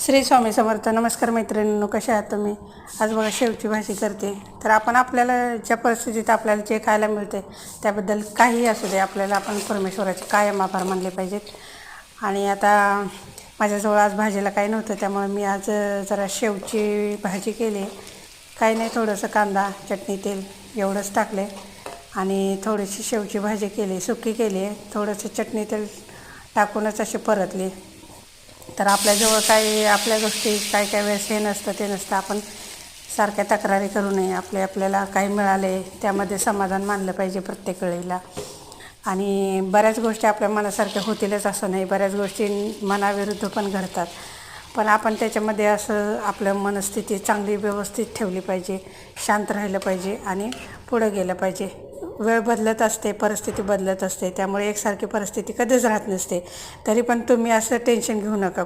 श्री स्वामी समर्थ. नमस्कार मैत्रिणींनो, कशा आहात तुम्ही? आज बघा शेवची भाजी करते. तर आपण आपल्याला ज्या परिस्थितीत आपल्याला जे खायला मिळते त्याबद्दल काहीही असू दे, आपल्याला आपण परमेश्वराचे कायम आभार मानले पाहिजेत. आणि आता माझ्याजवळ आज भाजीला काही नव्हतं, त्यामुळे मी आज जरा शेवची भाजी केली. काही नाही, थोडंसं कांदा, चटणी, तेल एवढंच टाकले आणि थोडीशी शेवची भाजी केली, सुकी केली आहे. थोडंसं चटणी तेल टाकूनच अशी परतली. तर आपल्याजवळ काही आपल्या गोष्टी काय वेळेस हे नसतं ते नसतं. आपण सारख्या तक्रारी करू नये. आपल्याला काही मिळाले त्यामध्ये समाधान मानलं पाहिजे प्रत्येक वेळेला. आणि बऱ्याच गोष्टी आपल्या मनासारख्या होतीलच असं नाही, बऱ्याच गोष्टी मनाविरुद्ध पण घडतात. पण आपण त्याच्यामध्ये असं आपलं मनस्थिती चांगली व्यवस्थित ठेवली पाहिजे, शांत राहिलं पाहिजे आणि पुढं गेलं पाहिजे. वेळ बदलत असते, परिस्थिती बदलत असते, त्यामुळे एकसारखी परिस्थिती कधीच राहत नसते. तरी पण तुम्ही असं टेन्शन घेऊ नका.